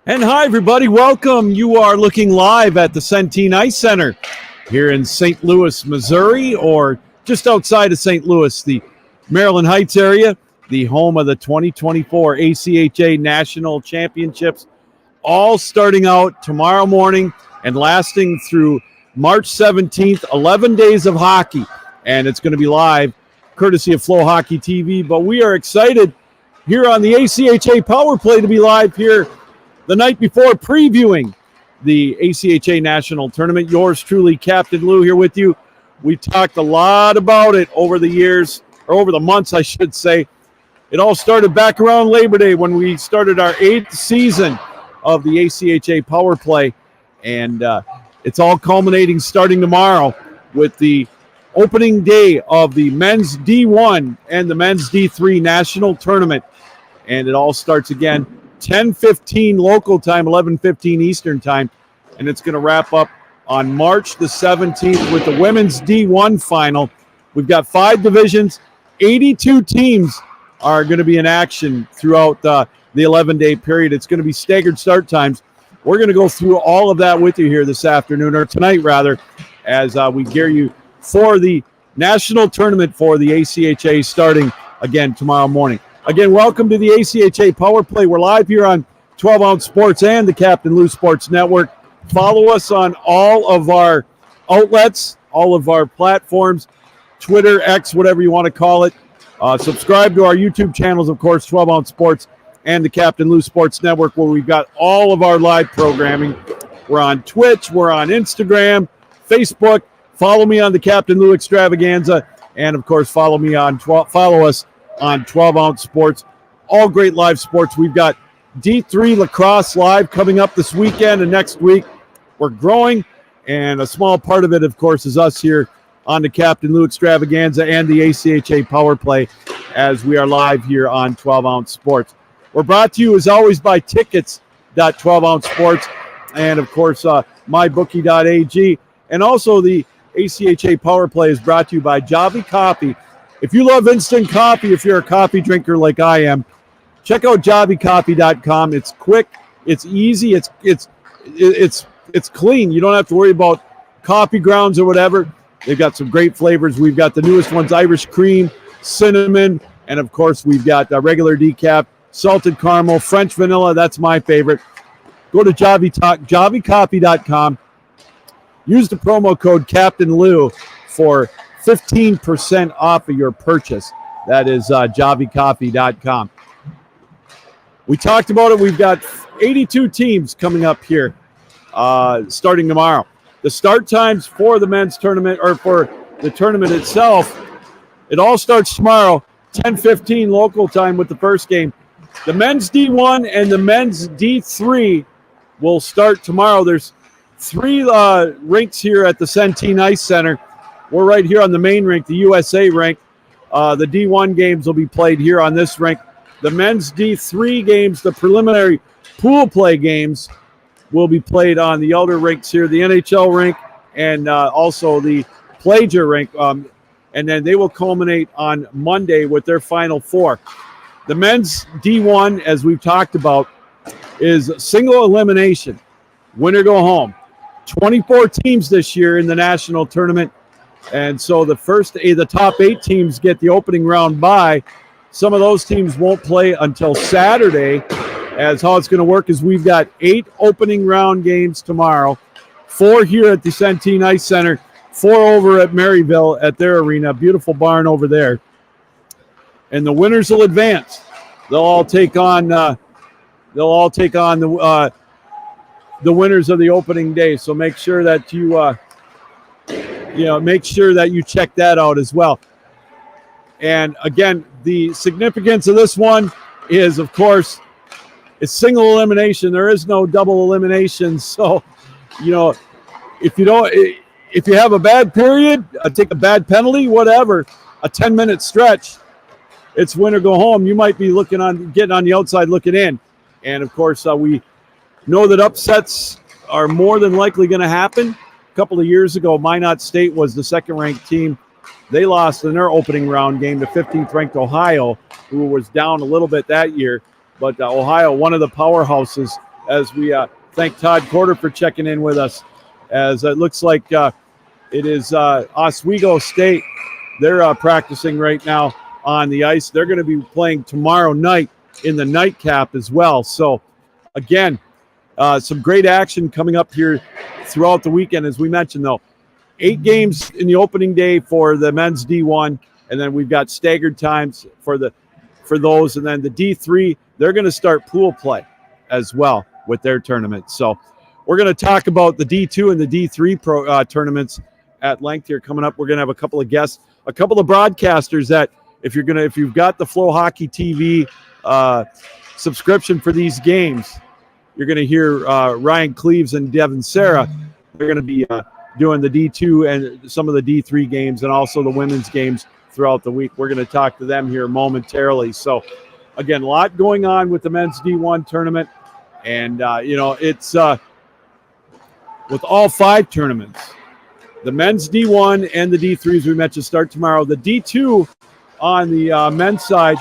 And hi, everybody. Welcome. You are looking live at the Centene Ice Center here in St. Louis, Missouri, or just outside of St. Louis, the Maryland Heights area, the home of the 2024 ACHA National Championships, all starting out tomorrow morning and lasting through March 17th, 11 days of hockey. And it's going to be live, courtesy of Flow Hockey TV. But we are excited here on the ACHA Power Play to be live here the night before, previewing the ACHA National Tournament. Yours truly, Captain Lou, here with you. We talked a lot about it over the years, or over the months, I should say. It all started back around Labor Day when we started our 8th season of the ACHA Power Play. And it's all culminating starting tomorrow with the opening day of the men's D1 and the men's D3 National Tournament. And it all starts again 10:15 local time, 11:15 Eastern time, and it's going to wrap up on March the 17th with the women's D1 final. We've got 5 divisions, 82 teams are going to be in action throughout the 11-day period. It's going to be staggered start times. We're going to go through all of that with you here this afternoon, or tonight rather, as we gear you for the national tournament for the ACHA starting again tomorrow morning. Again, welcome to the ACHA Power Play. We're live here on 12 Ounce Sports and the Captain Lou Sports Network. Follow us on all of our outlets, all of our platforms, Twitter, X, whatever you want to call it. Subscribe to our YouTube channels, of course, 12 Ounce Sports and the Captain Lou Sports Network, where we've got all of our live programming. We're on Twitch, we're on Instagram, Facebook. Follow me on the Captain Lou Extravaganza, and of course, follow us on 12 Ounce Sports. All great live sports. We've got D3 lacrosse live coming up this weekend and next week. We're growing, and a small part of it, of course, is us here on the Captain Lou Extravaganza and the ACHA Power Play as we are live here on 12 Ounce Sports. We're brought to you, as always, by tickets.12 Ounce Sports and, of course, mybookie.ag. And also the ACHA Power Play is brought to you by Javi Coffee. If you love instant coffee, if you're a coffee drinker like I am, check out javicoffee.com. It's quick, it's easy, it's clean. You don't have to worry about coffee grounds or whatever. They've got some great flavors. We've got the newest ones, Irish cream, cinnamon, and of course we've got regular decaf, salted caramel, French vanilla. That's my favorite. Go to javicoffee.com. Use the promo code Captain Lou for 15% off of your purchase. That is javicoffee.com. We talked about it. We've got 82 teams coming up here starting tomorrow. The start times for the men's tournament, or for the tournament itself, it all starts tomorrow, 10:15 local time with the first game. The men's D1 and the men's D3 will start tomorrow. There's 3 rinks here at the Centene Ice Center. We're right here on the main rink, the USA rink. The D1 games will be played here on this rink. The men's D3 games, the preliminary pool play games, will be played on the other rinks here, the NHL rink and also the Plager rink. And then they will culminate on Monday with their final 4. The men's D1, as we've talked about, is single elimination. Winner go home. 24 teams this year in the national tournament. And so the top 8 teams get the opening round bye. Some of those teams won't play until Saturday, as how it's going to work is we've got 8 opening round games tomorrow, 4 here at the Centene Ice Center, 4 over at Maryville at their arena, beautiful barn over there. And the winners will advance. They'll all take on the winners of the opening day. So make sure that make sure that you check that out as well. And again, the significance of this one is, of course, it's single elimination. There is no double elimination. So, if you have a bad period, take a bad penalty, whatever, a 10-minute stretch, it's win or go home. You might be getting on the outside looking in. And of course, we know that upsets are more than likely going to happen. A couple of years ago, Minot State was the second-ranked team. They lost in their opening round game to 15th-ranked Ohio, who was down a little bit that year. But Ohio, one of the powerhouses as we thank Todd Corder for checking in with us. As it looks like it is Oswego State. They're practicing right now on the ice. They're going to be playing tomorrow night in the nightcap as well. So, again, some great action coming up here throughout the weekend. As we mentioned, though, 8 games in the opening day for the men's D1, and then we've got staggered times for those, and then the D3, they're going to start pool play as well with their tournament. So we're going to talk about the D2 and the D3 tournaments at length here coming up. We're going to have a couple of guests, a couple of broadcasters that if you've got the Flow Hockey TV subscription for these games, you're going to hear Ryan Cleves and Devin Serra. They're going to be doing the D2 and some of the D3 games and also the women's games throughout the week. We're going to talk to them here momentarily. So, again, a lot going on with the men's D1 tournament. And, it's with all 5 tournaments, the men's D1 and the D3s we mentioned start tomorrow. The D2 on the men's side,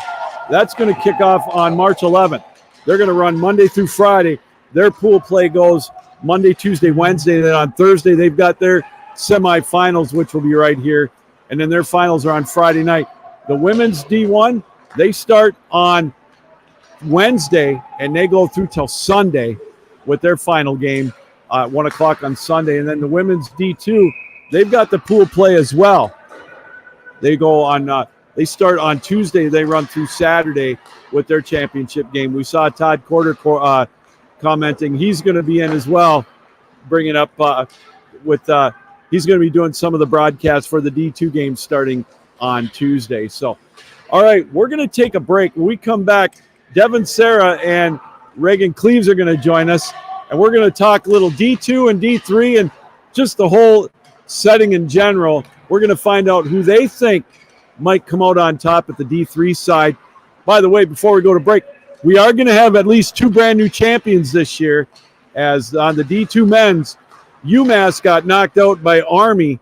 that's going to kick off on March 11th. They're going to run Monday through Friday. Their pool play goes Monday, Tuesday, Wednesday. Then on Thursday, they've got their semifinals, which will be right here. And then their finals are on Friday night. The women's D1, they start on Wednesday, and they go through till Sunday with their final game at 1 o'clock on Sunday. And then the women's D2, they've got the pool play as well. They go on they start on Tuesday. They run through Saturday with their championship game. We saw Todd Corder commenting he's going to be in as well, bringing up he's going to be doing some of the broadcasts for the D2 games starting on Tuesday. So, all right, we're going to take a break. When we come back, Devin Serra and Reagan Cleves are going to join us, and we're going to talk a little D2 and D3 and just the whole setting in general. We're going to find out who they think might come out on top at the D3 side. By the way, before we go to break, we are going to have at least 2 brand new champions this year, as on the D2 men's, UMass got knocked out by Army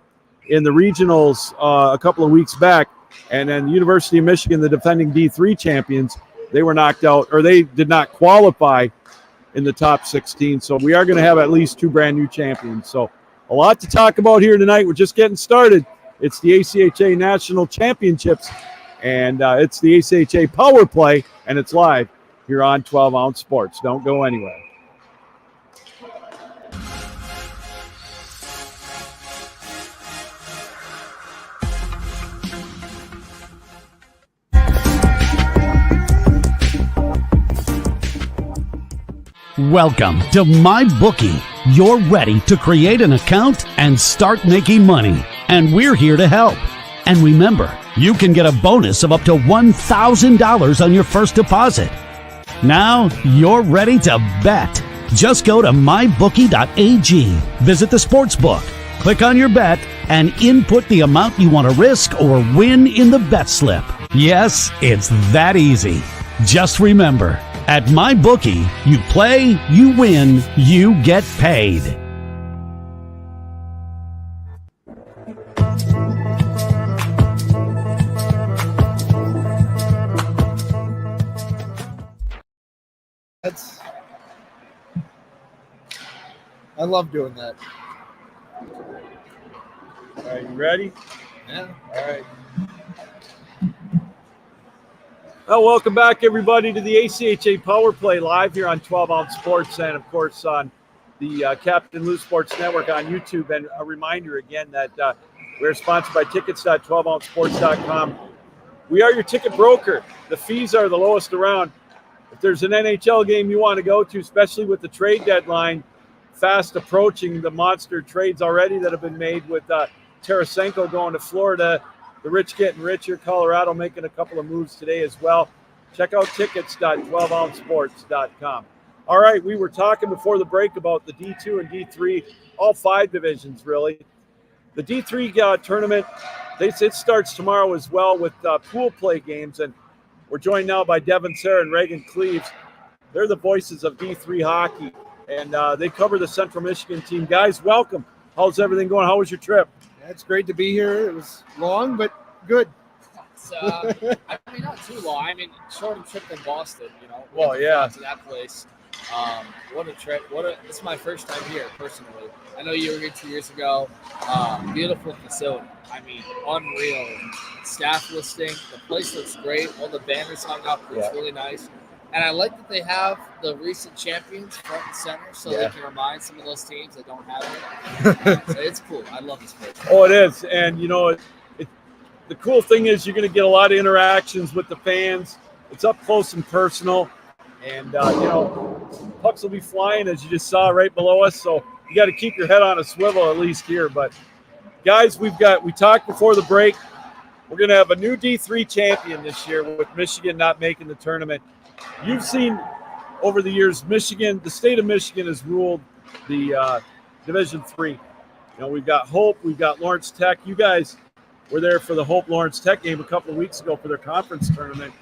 in the regionals a couple of weeks back, and then University of Michigan, the defending D3 champions, they were knocked out, or they did not qualify in the top 16. So we are going to have at least 2 brand new champions. So a lot to talk about here tonight. We're just getting started. It's the ACHA National Championships, and it's the ACHA Power Play, and it's live here on 12 Ounce Sports. Don't go anywhere. Welcome to MyBookie. You're ready to create an account and start making money, and we're here to help. And remember, you can get a bonus of up to $1,000 on your first deposit. Now you're ready to bet. Just go to mybookie.ag, visit the sportsbook, click on your bet, and input the amount you want to risk or win in the bet slip. Yes, it's that easy. Just remember, at MyBookie, you play, you win, you get paid. I love doing that. All right, you ready? Yeah. All right. Well, welcome back, everybody, to the ACHA Power Play live here on 12 Ounce Sports and, of course, on the Captain Lou Sports Network on YouTube. And a reminder again that we're sponsored by tickets.12ouncesports.com. We are your ticket broker. The fees are the lowest around. If there's an NHL game you want to go to, especially with the trade deadline fast approaching, the monster trades already that have been made with Tarasenko going to Florida, the rich getting richer, Colorado making a couple of moves today as well. Check out tickets.12ouncesports.com. All right, we were talking before the break about the D2 and D3, all 5 divisions really. The D3 tournament, it starts tomorrow as well with pool play games, and we're joined now by Devin Serra and Reagan Cleves. They're the voices of D3 hockey, and they cover the Central Michigan team. Guys, welcome. How's everything going? How was your trip? Yeah, it's great to be here. It was long, but good. I mean, not too long. I mean, shorter trip than Boston, you know. Well, yeah. To that place. What a trip! This is my first time here personally. I know you were here 2 years ago. Beautiful facility. I mean, unreal. Staff listing. The place looks great. All the banners hung up. It's really nice. And I like that they have the recent champions front and center, so they can remind some of those teams that don't have it. So it's cool. I love this place. Oh, it is. And, the cool thing is you're going to get a lot of interactions with the fans. It's up close and personal. And, pucks will be flying, as you just saw right below us. So you got to keep your head on a swivel at least here. But, guys, we talked before the break. We're going to have a new D3 champion this year with Michigan not making the tournament. You've seen over the years, Michigan, the state of Michigan has ruled the Division III. We've got Hope, we've got Lawrence Tech. You guys were there for the Hope Lawrence Tech game a couple of weeks ago for their conference tournament.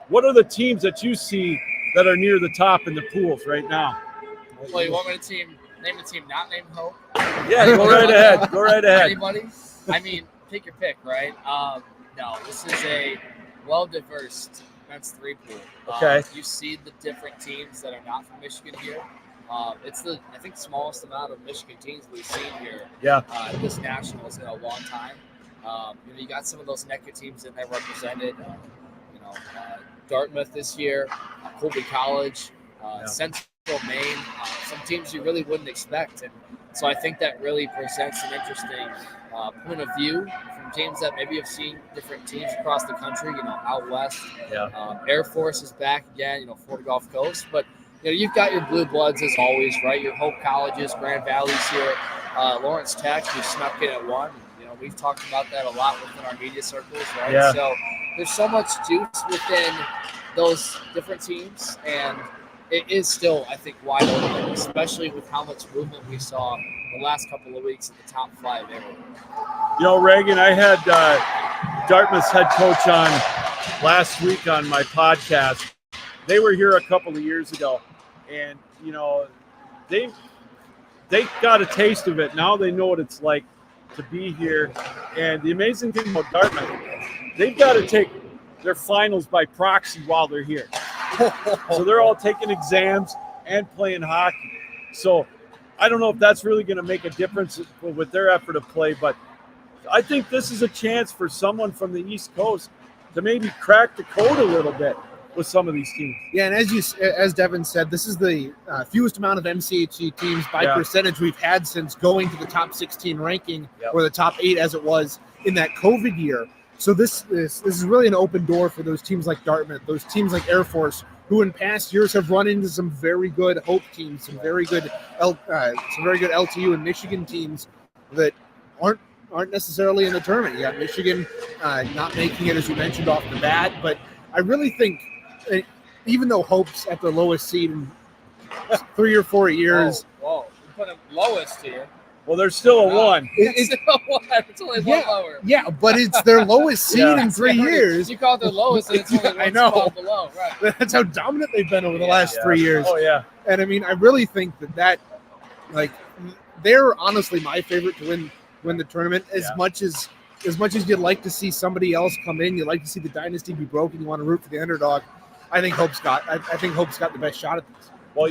What are the teams that you see that are near the top in the pools right now? Well, you want me to name a team not named Hope? Yeah, go right ahead. Go right ahead. Anybody? I mean, pick your pick, right? No, this is a well-diverse men's three pool. Okay. You see the different teams that are not from Michigan here. It's the, I think, smallest amount of Michigan teams we've seen here. Yeah. This nationals in a long time. You got some of those NECA teams in there represented. Dartmouth this year, Colby College, Central Maine. Some teams you really wouldn't expect, and so I think that really presents an interesting point of view from teams that maybe have seen different teams across the country. Out west. Yeah. Air Force is back again. Florida Gulf Coast, but you've got your blue bloods as always, right? Your Hope Colleges, Grand Valley's here, Lawrence Tech, who snuck in at one. We've talked about that a lot within our media circles, right? Yeah. So there's so much juice within those different teams, and it is still, I think, wide open, especially with how much movement we saw the last couple of weeks in the top 5 area. Reagan, I had Dartmouth's head coach on last week on my podcast. They were here a couple of years ago, and, they got a taste of it. Now they know what it's like to be here. And the amazing thing about Dartmouth, they've got to take their finals by proxy while they're here. So they're all taking exams and playing hockey. So I don't know if that's really going to make a difference with their effort of play, but I think this is a chance for someone from the East Coast to maybe crack the code a little bit with some of these teams. Yeah, and as Devin said, this is the fewest amount of MCHC teams by percentage we've had since going to the top 16 ranking, or the top 8 as it was in that COVID year. So this is really an open door for those teams like Dartmouth, those teams like Air Force, who in past years have run into some very good Hope teams, some very good LTU and Michigan teams that aren't necessarily in the tournament. You got Michigan not making it, as you mentioned, off the bat, but I really think, even though Hope's at the lowest seed in 3 or 4 years. Whoa. You put them lowest here. Well, there's still a 1. It's still a 1. It's only one lower. Yeah, but it's their lowest seed in 3 years. You call it their lowest, and it's only one spot below. Right. That's how dominant they've been over the last 3 years. Oh, yeah. And, I mean, I really think that they're honestly my favorite to win the tournament as much as you'd like to see somebody else come in, you'd like to see the dynasty be broken, you want to root for the underdog. I think Hope's got the best shot at this. Well,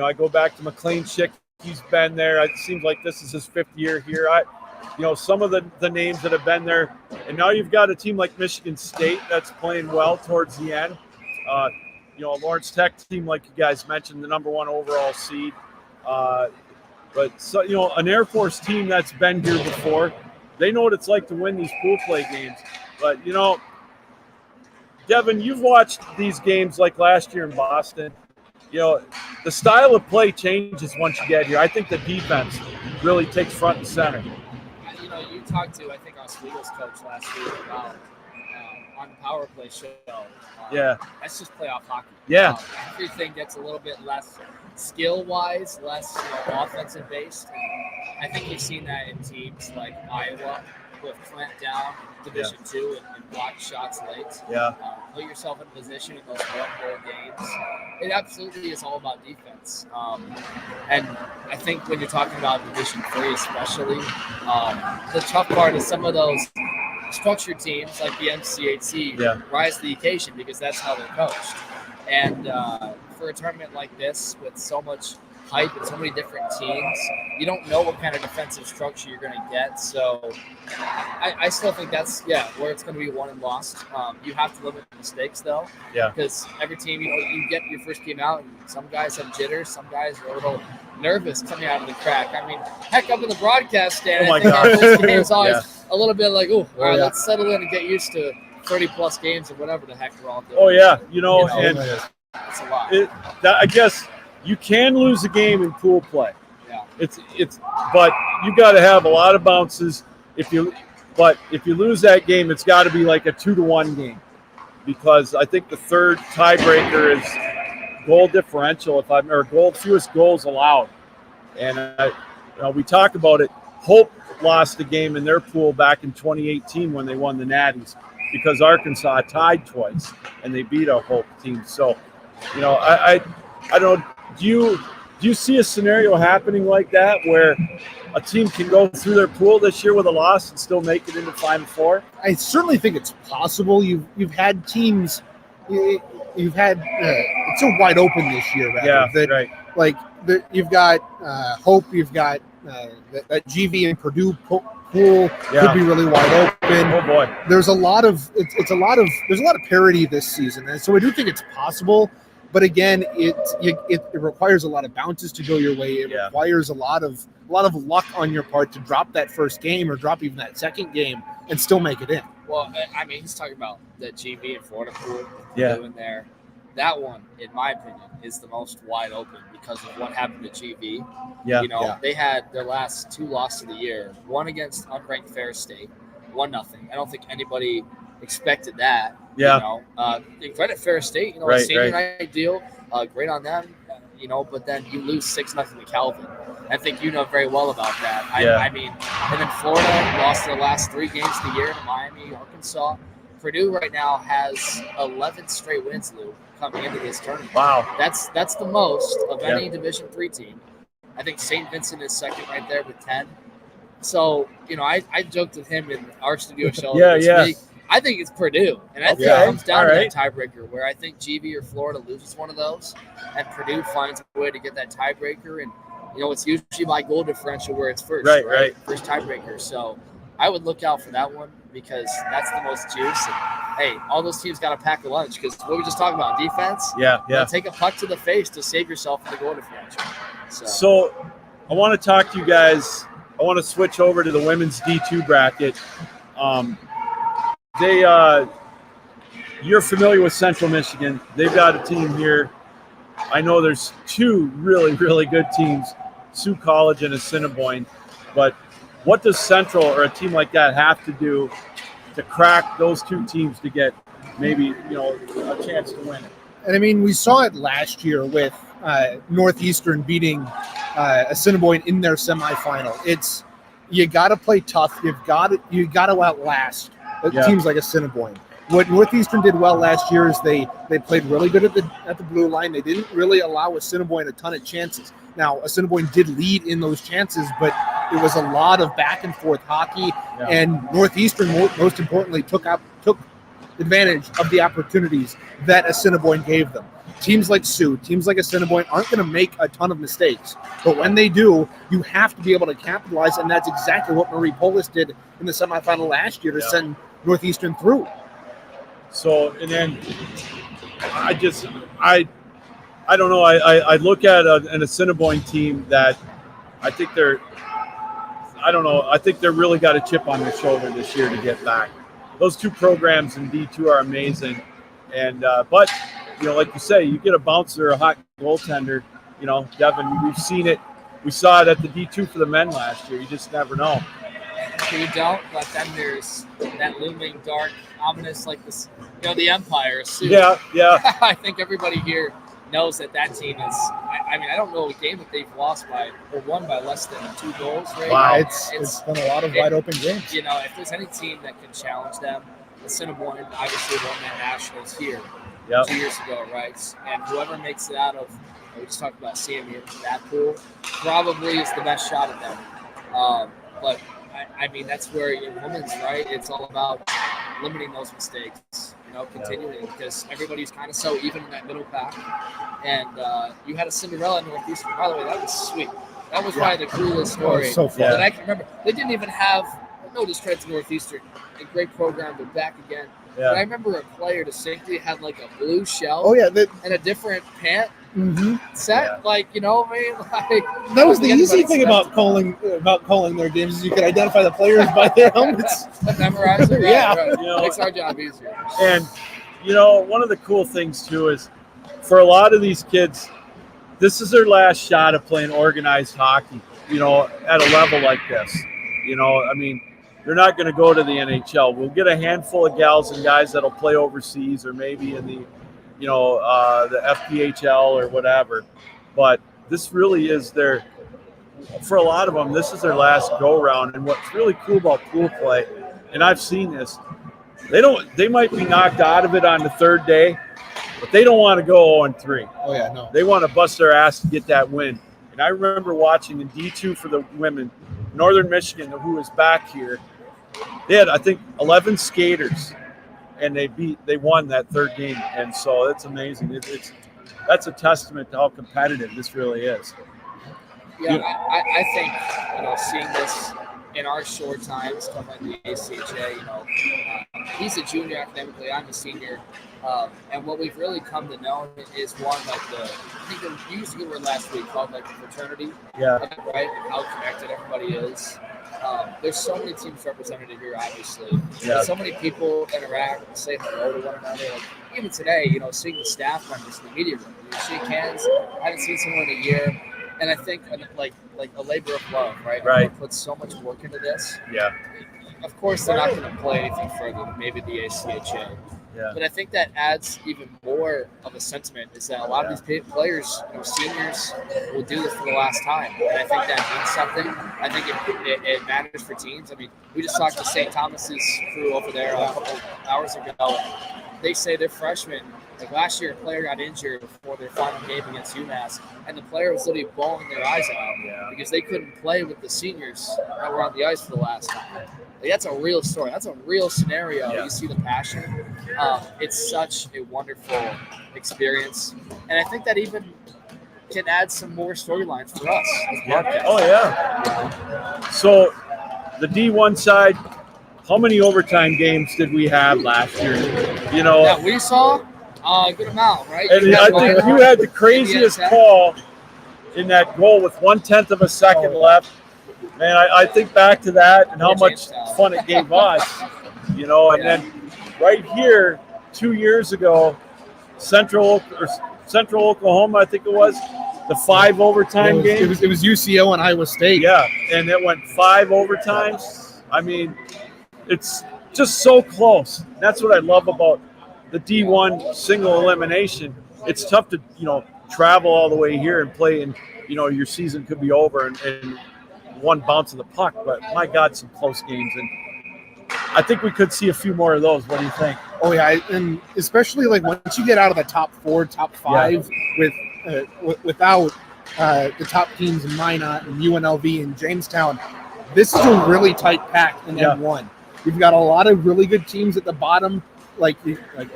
I go back to McLean Schick. He's been there. It seems like this is his 5th year here. Some of the names that have been there, and now you've got a team like Michigan State that's playing well towards the end. A Lawrence Tech team, like you guys mentioned, the number 1 overall seed. But so, an Air Force team that's been here before, they know what it's like to win these pool play games. But Devin, you've watched these games like last year in Boston. The style of play changes once you get here. I think the defense really takes front and center. You talked to, I think, our Sweetles coach last week about on the power play show. That's just playoff hockey. Yeah. Everything gets a little bit less skill-wise, less offensive based. I think you've seen that in teams like Iowa, who have clamped down Division II and blocked shots late. Put yourself in position in those one-goal games. It absolutely is all about defense. And I think when you're talking about Division III especially, the tough part is some of those structured teams like the MCHC rise to the occasion because that's how they're coached. And for a tournament like this with so much hype and so many different teams, you don't know what kind of defensive structure you're going to get. So I still think that's where it's going to be won and lost. You have to limit the mistakes though, because every team, you get your first game out, and some guys have jitters, some guys are a little nervous coming out of the crack. I mean, heck, up in the broadcast stand, I think our first game is always a little bit like, all right, let's settle in and get used to 30-plus games or whatever the heck we're all doing. Oh yeah, and it's a lot. I guess you can lose a game in pool play. Yeah. But you got to have a lot of bounces. If you lose that game, it's got to be like a 2-1 game, because I think the third tiebreaker is goal differential. Fewest goals allowed, and we talk about it. Hope lost a game in their pool back in 2018 when they won the Natties, because Arkansas tied twice and they beat a Hope team. So, I don't. Do you see a scenario happening like that where a team can go through their pool this year with a loss and still make it into Final Four? I certainly think it's possible. You've had teams. You've had it's so wide open this year. Right. Like you've got Hope. You've got that GV and Purdue pool could be really wide open. Oh boy, there's a lot of parity this season, and so I do think it's possible. But again, it requires a lot of bounces to go your way. It requires a lot of luck on your part to drop that first game or drop even that second game and still make it in. Well, I mean, he's talking about the GV and Florida pool doing there. That one, in my opinion, is the most wide open because of what happened to GV. They had their last 2 losses of the year, one against unranked Ferris State, 1-0. I don't think anybody expected that. Credit Ferris State, senior night deal, great on them, but then you lose 6-0 to Calvin. I think you know very well about that. I mean, and then Florida lost their last 3 games of the year to Miami, Arkansas. Purdue right now has 11 straight wins, Lou, coming into this tournament. Wow. That's the most of any Division III team. I think St. Vincent is second right there with 10. So, I joked with him in our studio show this week. I think it's Purdue, and I think it comes down to that tiebreaker where I think GV or Florida loses one of those, and Purdue finds a way to get that tiebreaker, and it's usually by goal differential where it's first, right? First tiebreaker. So I would look out for that one because that's the most juice. And, hey, all those teams got to pack a lunch because what we just talked about, defense. Take a puck to the face to save yourself from the goal differential. So I want to talk to you guys. I want to switch over to the women's D2 bracket. You're familiar with Central Michigan. They've got a team here. I know there's 2 really, really good teams, Sioux College and Assiniboine. But what does Central or a team like that have to do to crack those 2 teams to get maybe, a chance to win it? And I mean, we saw it last year with Northeastern beating Assiniboine in their semifinal. You got to play tough. You got to outlast teams like Assiniboine. What Northeastern did well last year is they played really good at the blue line. They didn't really allow Assiniboine a ton of chances. Now, Assiniboine did lead in those chances, but it was a lot of back and forth hockey. And Northeastern, most importantly, took advantage of the opportunities that Assiniboine gave them. Teams like Sioux, teams like Assiniboine aren't going to make a ton of mistakes, but when they do, you have to be able to capitalize, and that's exactly what Marie Polis did in the semifinal last year to send Northeastern through. So, and then I don't know. I look at an Assiniboine team that I think I think they're really got a chip on their shoulder this year to get back. Those 2 programs in D2 are amazing, and but like you say, you get a bouncer, a hot goaltender. Devin, we've seen it. We saw it at the D2 for the men last year. You just never know. You don't, but then there's that looming dark, ominous, like this, the Empire. Sioux. Yeah. I think everybody here knows that team is. I mean, I don't know a game that they've lost by or won by less than 2 goals. Right? Wow, it's been a lot of wide open games. If there's any team that can challenge them, the Assiniboine obviously won that Nationals here 2 years ago, right? And whoever makes it out of, we just talked about CMU, that pool, probably is the best shot at them. But I mean, that's where in women's, right? It's all about limiting those mistakes, continuing, because everybody's kind of so even in that middle pack. And you had a Cinderella in Northeastern. By the way, that was sweet. That was probably the coolest story that I can remember. They didn't even have, no discredit to Northeastern, a great program, but back again. Yeah. But I remember a player distinctly had like a blue shell and a different pant set. Yeah. Like, I mean, like, that was the easy thing about calling their games is you could identify the players by their helmets. Memorize it, right. You know, makes our job easier. And one of the cool things too is for a lot of these kids, this is their last shot of playing organized hockey, at a level like this. I mean, they're not going to go to the NHL. We'll get a handful of gals and guys that'll play overseas or maybe in the, the FPHL or whatever. But this really is for a lot of them, this is their last go round. And what's really cool about pool play, and I've seen this, they might be knocked out of it on the third day, but they don't want to go 0-3. Oh yeah, no. They want to bust their ass to get that win. And I remember watching in D2 for the women, Northern Michigan, who was back here. They had, I think, 11 skaters, and they won that third game. And so it's amazing. That's a testament to how competitive this really is. Yeah, I think, seeing this in our short times covering the ACHA, he's a junior academically, I'm a senior. And what we've really come to know is one, like I think you used a good word last week called like the fraternity. Yeah. Right? And how connected everybody is. There's so many teams represented here, obviously. Yeah. So many people interact, say hello to one another. Like, even today, seeing the staff members in the media room, you shake hands. I haven't seen someone in a year. And I think like a labor of love, right? Right. Everyone puts so much work into this. Yeah. Of course, they're not going to play anything further than maybe the ACHA. Yeah. But I think that adds even more of a sentiment is that a lot of these players, seniors, will do this for the last time. And I think that means something. I think it matters for teams. I mean, we just talked to St. Thomas's crew over there a couple hours ago. They say they're freshmen. Like last year, a player got injured before their final game against UMass, and the player was literally bawling their eyes out because they couldn't play with the seniors that were on the ice for the last time. Like, that's a real story. That's a real scenario. You see the passion. It's such a wonderful experience, and I think that even can add some more storylines for us as broadcasters. Oh yeah. So the D1 side, how many overtime games did we have last year? That we saw. A good amount, right? And I think you had the craziest call in that goal with 1/10 of a second left. Man, I think back to that and how much fun it gave us, And then right here, 2 years ago, Central Oklahoma, I think it was, the 5 overtime game. It was UCO and Iowa State. Yeah, and it went 5 overtimes. I mean, it's just so close. That's what I love about the D1 single elimination. It's tough to, travel all the way here and play, and, your season could be over in one bounce of the puck. But my God, some close games, and I think we could see a few more of those. What do you think? Oh yeah, and especially like once you get out of the top 4, top 5 without the top teams in Minot and UNLV and Jamestown, this is a really tight pack in M1. We've got a lot of really good teams at the bottom. Like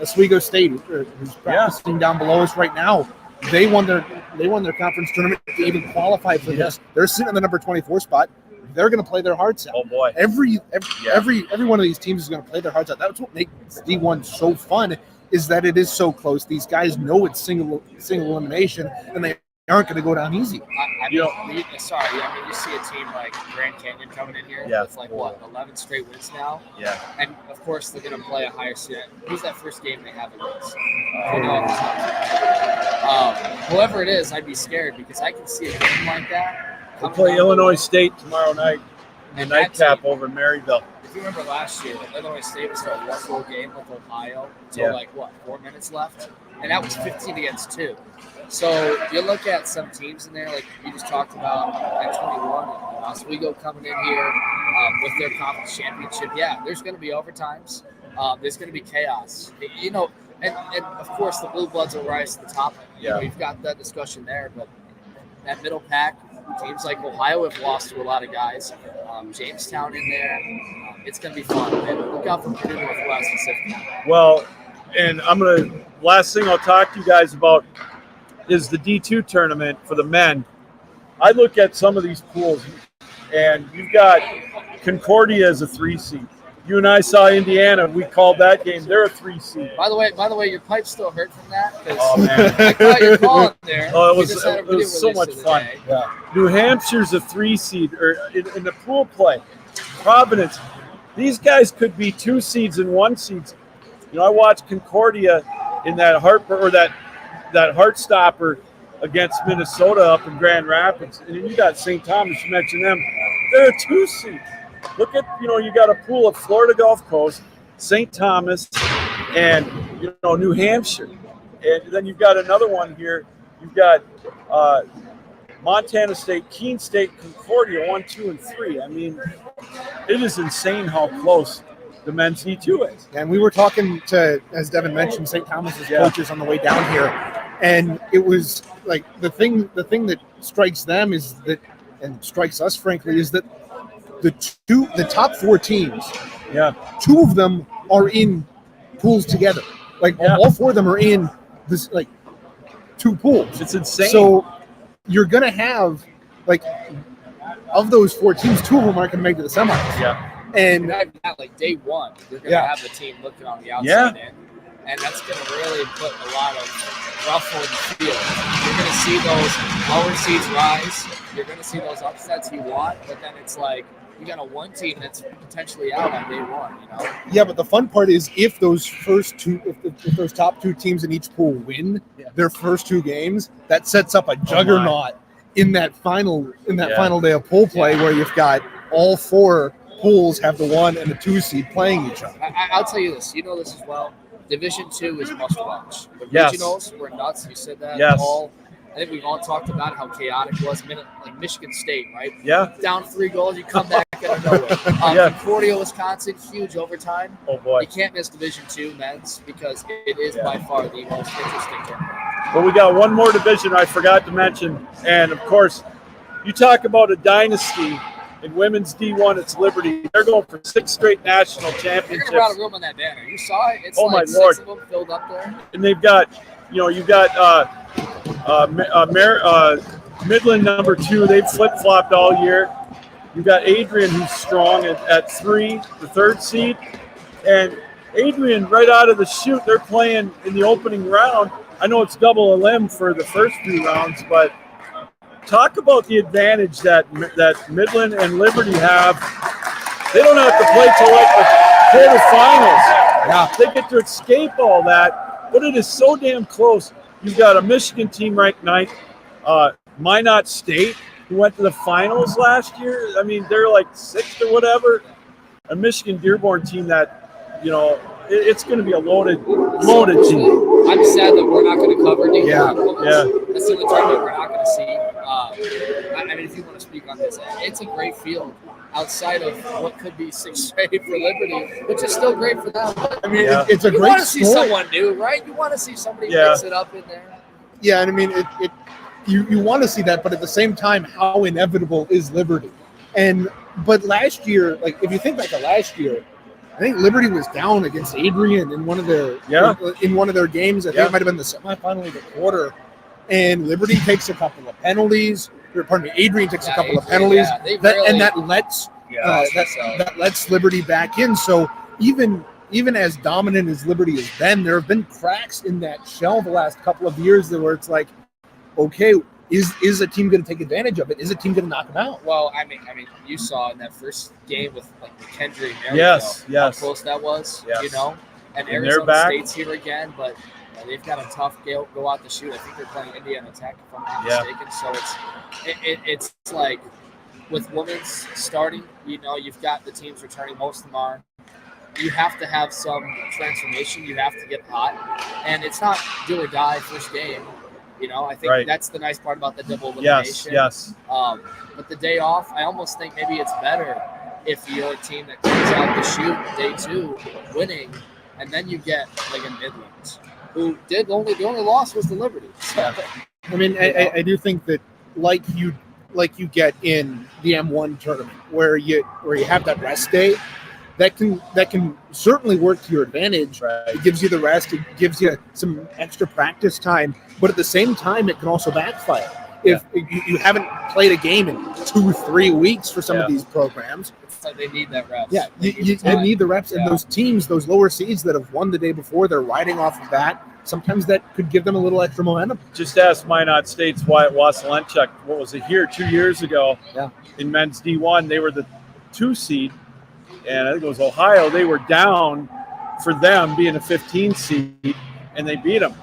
Oswego State, who's practicing down below us right now, they won their conference tournament to even qualify for this. They're sitting in the number 24 spot. They're going to play their hearts out. Oh boy! Every one of these teams is going to play their hearts out. That's what makes D1 so fun, is that it is so close. These guys know it's single elimination, and they aren't going to go down easy. You see a team like Grand Canyon coming in here with 11 straight wins now. Yeah. And of course they're going to play a higher seed. Who's that first game they have against? Whoever it is, I'd be scared because I can see a game like that. We'll play Illinois State tomorrow night. The nightcap over in Maryville. If you remember last year, Illinois State was a 1-goal game with Ohio until 4 minutes left, and that was 15-2. So you look at some teams in there, like you just talked about at 21, Oswego coming in here with their conference championship. Yeah, there's going to be overtimes. There's going to be chaos. And of course the Blue Bloods will rise to the top. You've got that discussion there, but that middle pack, teams like Ohio have lost to a lot of guys. Jamestown in there. It's going to be fun. And look out for Purdue Northwest specifically. Well, and last thing I'll talk to you guys about is the D2 tournament for the men. I look at some of these pools, and you've got Concordia as a 3 seed. You and I saw Indiana. We called that game. They're a 3 seed. By the way, your pipe still hurt from that? Oh, man. I caught your call in there. Oh, it was so much fun. Yeah. New Hampshire's a 3 seed in the pool play. Providence. These guys could be 2 seeds and 1 seeds. You know, I watched Concordia in that Heartstopper against Minnesota up in Grand Rapids. And then you got St. Thomas, you mentioned them. They're a 2 seed. Look at, you got a pool of Florida Gulf Coast, St. Thomas, and, New Hampshire. And then you've got another one here. You've got Montana State, Keene State, Concordia, 1, 2, and 3. I mean, it is insane how close the men's D2 is. And we were talking to, as Devin mentioned, St. Thomas's coaches on the way down here. And it was like the thing that strikes them is that, and strikes us, frankly, is that the top 4 teams, 2 of them are in pools together. Like all 4 of them are in this 2 pools. It's insane. So you're gonna have of those 4 teams, 2 of them aren't gonna make it to the semis. Yeah. And day 1, you're gonna have the team looking on the outside in. And that's going to really put a lot of ruffle in the field. You're going to see those lower seeds rise. You're going to see those upsets you want, but then it's like you got a 1 team that's potentially out on day 1. Yeah, but the fun part is if those those top 2 teams in each pool win their first 2 games, that sets up a juggernaut in that final day of pool play where you've got all 4 pools have the 1 and the 2 seed playing each other. I'll tell you this. You know this as well. Division 2 is must watch. The regionals were nuts. You said that. Yes. I think we've all talked about how chaotic it was. Michigan State, right? Yeah. Down 3 goals, you come back out of nowhere. Concordia, Wisconsin, huge overtime. Oh boy. You can't miss Division 2 men's because it is by far the most interesting tournament. But we got one more division I forgot to mention, and of course, you talk about a dynasty. In women's D1, it's Liberty. They're going for 6 straight national championships. They're going to run a room on that banner. You saw it? It's my 6 Lord. of them filled up there. And they've got, you've got Midland number 2. They've flip-flopped all year. You've got Adrian, who's strong at 3, the 3rd seed. And Adrian, right out of the chute, they're playing in the opening round. I know it's double a limb for the first 2 rounds, but talk about the advantage that Midland and Liberty have. They don't have to play till the quarterfinals. Yeah. They get to escape all that, but it is so damn close. You've got a Michigan team ranked 9th, Minot State, who went to the finals last year. I mean, they're like 6th or whatever. A Michigan Dearborn team that, it's going to be a loaded team. I'm sad that we're not going to cover D1. Yeah. That's the only tournament we're not going to see. I mean, if you want to speak on this, it's a great field outside of what could be 6 straight for Liberty, which is still great for them. I mean, it's a great story. You want to see someone new, right? You want to see somebody mix it up in there. Yeah, and I mean, you want to see that, but at the same time, how inevitable is Liberty? But last year, if you think back to last year, I think Liberty was down against Adrian in one of their games. I think it might have been the semifinal of the quarter. And Liberty takes a couple of penalties. Adrian takes a couple of penalties. That lets Liberty back in. So even as dominant as Liberty has been, there have been cracks in that shell the last couple of years where it's like, okay, is a team going to take advantage of it? Is a team going to knock them out? Well, I mean, you saw in that first game with McKendree and yes, how close that was, and Arizona State's here again, but they've got a tough go out the chute. I think they're playing Indiana Tech, if I'm not mistaken. So it's like with women's starting, you've got the teams returning, most of them are. You have to have some transformation. You have to get hot, and it's not do or die first game. I think that's the nice part about the double elimination. Yes. But the day off, I almost think maybe it's better if you're a team that comes out the chute day 2 winning, and then you get a Midlands, who the only loss was the Liberty. So, I mean, I do think that like you like you get in the M1 tournament, where you have that rest day. That can certainly work to your advantage. Right. It gives you the rest. It gives you some extra practice time. But at the same time, it can also backfire. If you haven't played a game in 2-3 weeks for some of these programs. It's like they need that reps. Yeah, you need the reps. And those teams, those lower seeds that have won the day before, they're riding off of that. Sometimes that could give them a little extra momentum. Just ask Minot State's Wyatt Wasylenchuk, what was it here 2 years ago in men's D1. They were the 2 seed. And I think it was Ohio. They were down for them being a 15 seed, and they beat them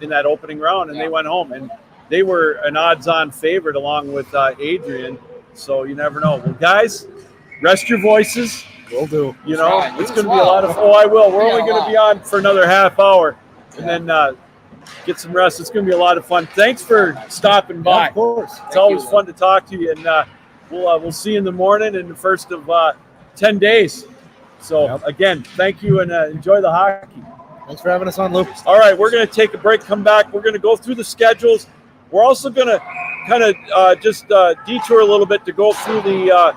in that opening round, and they went home. And they were an odds-on favorite along with Adrian. So you never know. Well, guys, rest your voices. Will do. You know, it's going to be a lot of. Oh, I will. We're only going to be on for another half hour, and then get some rest. It's going to be a lot of fun. Thanks for stopping by. Of course. It's always fun to talk to you, and we'll see you in the morning in the first of 10 days. So again, thank you, and enjoy the hockey. Thanks for having us on, Luke. All right, we're going to take a break, come back. We're going to go through the schedules. We're also going to kind of just detour a little bit to go through the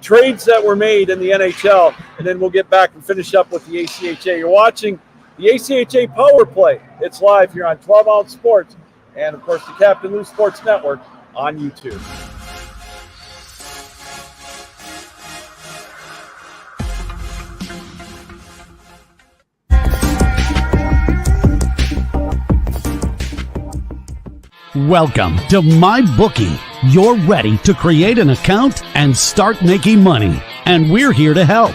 trades that were made in the NHL, and then we'll get back and finish up with the ACHA. You're watching the ACHA Power Play. It's live here on 12 Ounce Sports and, of course, the Captain Lou Sports Network on YouTube. Welcome to MyBookie. You're ready to create an account and start making money, and we're here to help.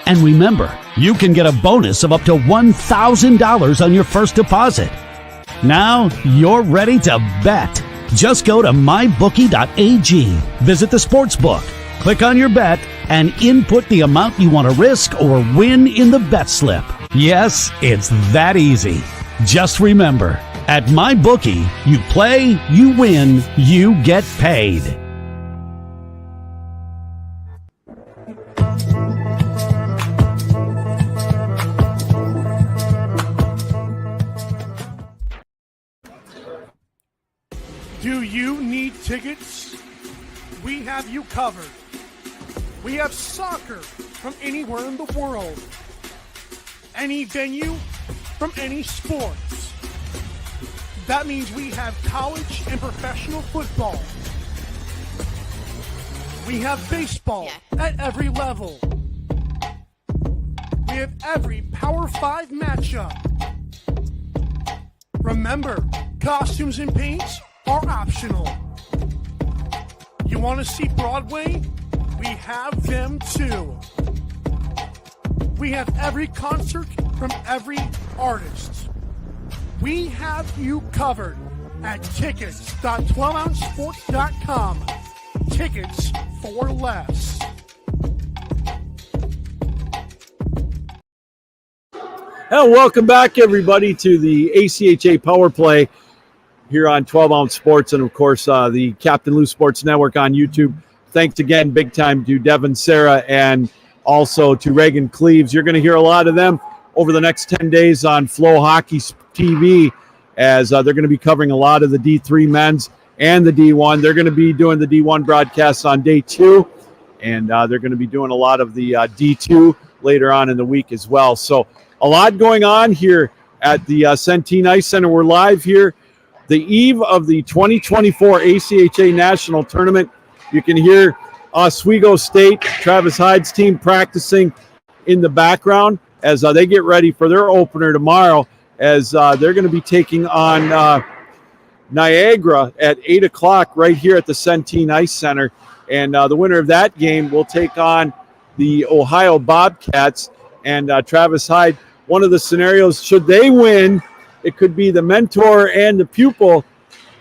And remember, you can get a bonus of up to $1,000 on your first deposit. Now you're ready to bet. Just go to mybookie.ag, visit the sportsbook, click on your bet, and input the amount you want to risk or win in the bet slip. Yes, it's that easy. Just remember, at MyBookie, you play, you win, you get paid. Do you need tickets? We have you covered. We have soccer from anywhere in the world. Any venue from any sports. That means we have college and professional football. We have baseball at every level. We have every Power 5 matchup. Remember, costumes and paints are optional. You want to see Broadway? We have them too. We have every concert from every artist. We have you covered at tickets.12ouncesports.com. Tickets for less. And welcome back, everybody, to the ACHA Power Play here on 12 Ounce Sports and, of course, the Captain Lou Sports Network on YouTube. Thanks again, big time, to Devin, Sarah, and also to Reagan Cleaves. You're going to hear a lot of them over the next 10 days on Flow Hockey TV, as they're going to be covering a lot of the D3 men's and the D1. They're going to be doing the D1 broadcasts on day 2, and they're going to be doing a lot of the D2 later on in the week as well. So a lot going on here at the Centene Ice Center. We're live here the eve of the 2024 ACHA National Tournament. You can hear Oswego State, Travis Hyde's team, practicing in the background as they get ready for their opener tomorrow, as they're going to be taking on Niagara at 8 o'clock right here at the Centene Ice Center. And the winner of that game will take on the Ohio Bobcats. And Travis Hyde, one of the scenarios, should they win, it could be the mentor and the pupil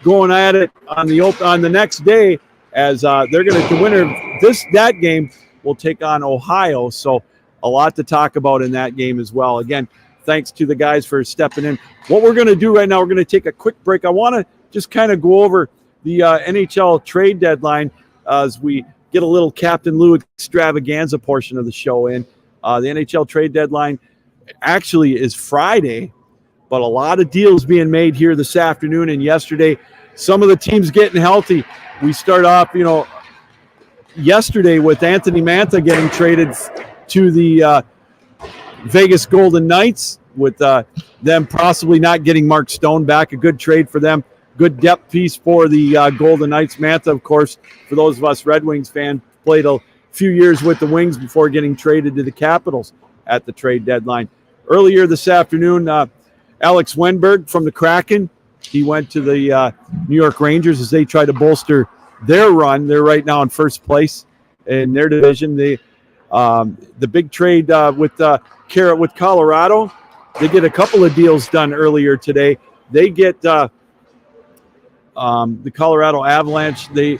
going at it on the next day, as they're going to, the winner of that game will take on Ohio. So a lot to talk about in that game as well. Again, thanks to the guys for stepping in. What we're going to do right now, we're going to take a quick break. I want to just kind of go over the NHL trade deadline as we get a little Captain Lou extravaganza portion of the show in. The NHL trade deadline actually is Friday, but a lot of deals being made here this afternoon and yesterday. Some of the teams getting healthy. We start off, yesterday with Anthony Mantha getting traded to the Vegas Golden Knights, with them possibly not getting Mark Stone back. A good trade for them. Good depth piece for the Golden Knights. Mantha, of course, for those of us Red Wings fans, played a few years with the Wings before getting traded to the Capitals at the trade deadline. Earlier this afternoon, Alex Wenberg from the Kraken, he went to the New York Rangers as they try to bolster their run. They're right now in first place in their division. The big trade with Colorado, they get a couple of deals done earlier today. They get the Colorado Avalanche. They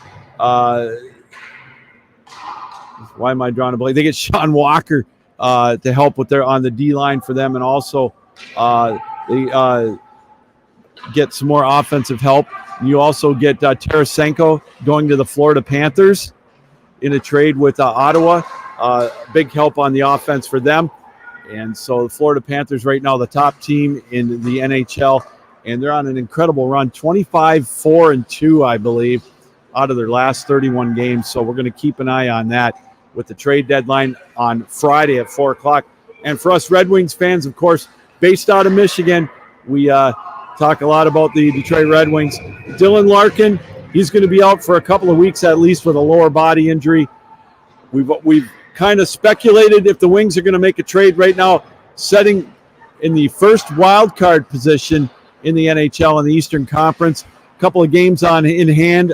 why am I drawing a blank? They get Sean Walker to help with on the D line for them, and also they get some more offensive help. You also get Tarasenko going to the Florida Panthers in a trade with Ottawa. Big help on the offense for them. And so the Florida Panthers right now the top team in the NHL, and they're on an incredible run, 25-4-2, I believe, out of their last 31 games. So we're going to keep an eye on that with the trade deadline on Friday at 4 o'clock. And for us Red Wings fans, of course, based out of Michigan, we talk a lot about the Detroit Red Wings. Dylan Larkin, he's going to be out for a couple of weeks at least with a lower body injury. We've kind of speculated if the Wings are going to make a trade right now, setting in the first wild card position in the NHL in the Eastern Conference. A couple of games in hand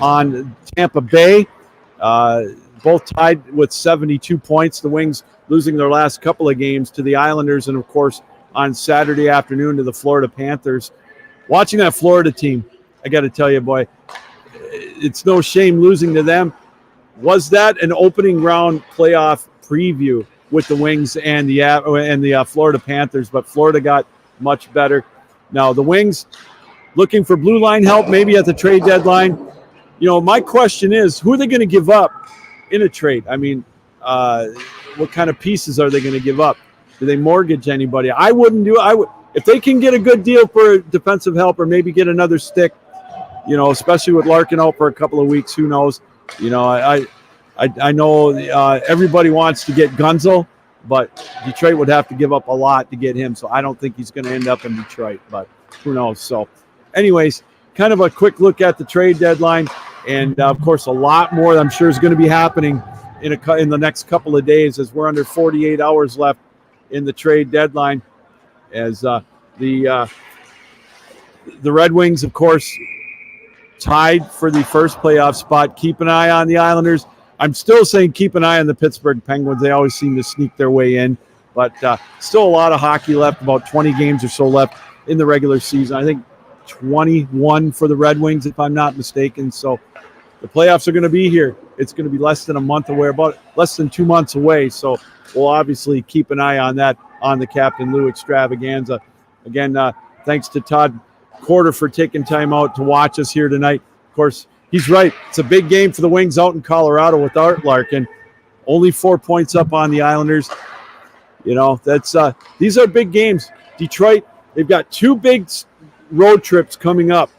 on Tampa Bay, both tied with 72 points. The Wings losing their last couple of games to the Islanders, and of course on Saturday afternoon to the Florida Panthers. Watching that Florida team, I got to tell you, boy, it's no shame losing to them. Was that an opening round playoff preview with the Wings and the Florida Panthers? But Florida got much better. Now the Wings looking for blue line help, maybe at the trade deadline. My question is, who are they going to give up in a trade? I mean, what kind of pieces are they going to give up? Do they mortgage anybody? I wouldn't do it. If they can get a good deal for defensive help, or maybe get another stick, especially with Larkin out for a couple of weeks, who knows? I know everybody wants to get Gunzel, but Detroit would have to give up a lot to get him. So I don't think he's going to end up in Detroit, but who knows? So anyways, kind of a quick look at the trade deadline. And of course, a lot more I'm sure is going to be happening in the next couple of days, as we're under 48 hours left in the trade deadline, as the Red Wings, of course, tied for the first playoff spot. Keep an eye on the Islanders. I'm still saying keep an eye on the Pittsburgh Penguins. They always seem to sneak their way in, but still a lot of hockey left, about 20 games or so left in the regular season. I think 21 for the Red Wings, if I'm not mistaken. So the playoffs are going to be here. It's going to be less than a month away, about less than 2 months away. So we'll obviously keep an eye on that on the Captain Lou Extravaganza. Again, thanks to Todd Quarter for taking time out to watch us here tonight. Of course, he's right. It's a big game for the Wings out in Colorado without Larkin. Only 4 points up on the Islanders. That's these are big games. Detroit, they've got 2 big road trips coming up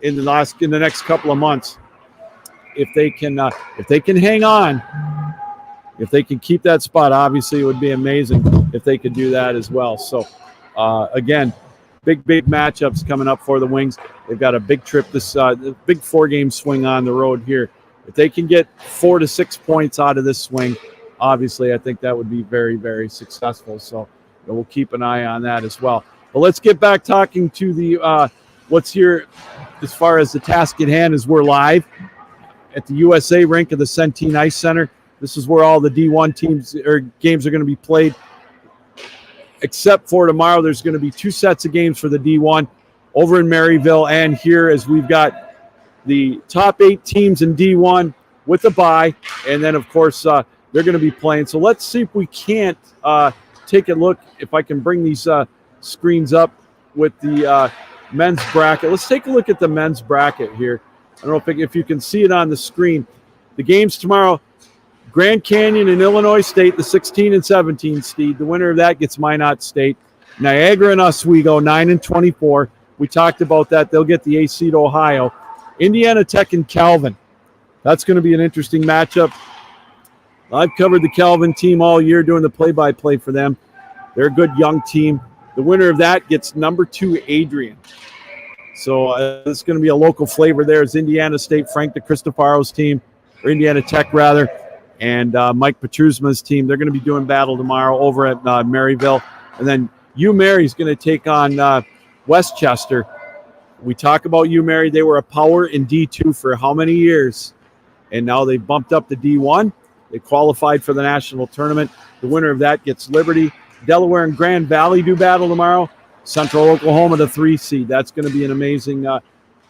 in the next couple of months. If they can hang on, if they can keep that spot, obviously it would be amazing if they could do that as well. So again, big matchups coming up for the Wings. They've got a big trip this big 4-game swing on the road here. If they can get 4 to 6 points out of this swing, obviously I think that would be very, very successful. So we'll keep an eye on that as well. But let's get back talking to the what's here as far as the task at hand. Is we're live at the USA rink of the Centene Ice Center. This is where all the D1 teams or games are going to be played. Except for tomorrow, there's going to be 2 sets of games for the D1 over in Maryville and here, as we've got the top 8 teams in D1 with a bye, and then of course they're going to be playing. So let's see if we can't take a look, if I can bring these screens up with the men's bracket. Let's take a look at the men's bracket here. I don't know if you can see it on the screen. The games tomorrow: Grand Canyon and Illinois State, the 16 and 17 seed. The winner of that gets Minot State. Niagara and Oswego, 9-24. We talked about that. They'll get the 8th seed Ohio. Indiana Tech and Calvin. That's going to be an interesting matchup. I've covered the Calvin team all year doing the play-by-play for them. They're a good young team. The winner of that gets number 2 Adrian. So it's going to be a local flavor there. It's Indiana State, Frank DeCristofaro's team, or Indiana Tech rather, and Mike Petrusma's team. They're going to be doing battle tomorrow over at Maryville. And then UMary's going to take on Westchester. We talk about UMary. They were a power in D2 for how many years? And now they've bumped up to D1. They qualified for the national tournament. The winner of that gets Liberty. Delaware and Grand Valley do battle tomorrow. Central Oklahoma, the 3 seed. That's going to be an amazing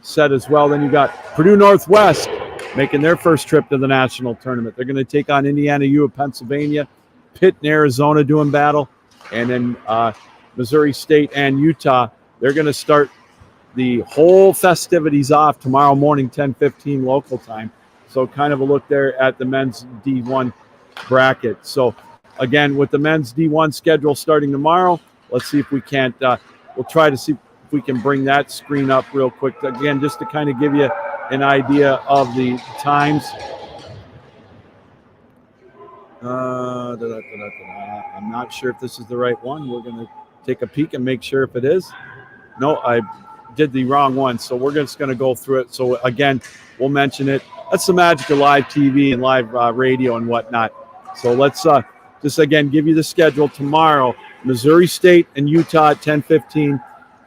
set as well. Then you got Purdue Northwest making their first trip to the national tournament. They're going to take on Indiana U of Pennsylvania. Pitt and Arizona doing battle. And then Missouri State and Utah. They're going to start the whole festivities off tomorrow morning, 10:15 local time. So kind of a look there at the men's D1 bracket. So again, with the men's D1 schedule starting tomorrow, let's see if we can't, we'll try to see if we can bring that screen up real quick. Again, just to kind of give you an idea of the times. I'm not sure if this is the right one. We're going to take a peek and make sure if it is. No, I did the wrong one. So we're just going to go through it. So again, we'll mention it. That's the magic of live TV and live radio and whatnot. So let's just, again, give you the schedule. Tomorrow, Missouri State and Utah at 10:15.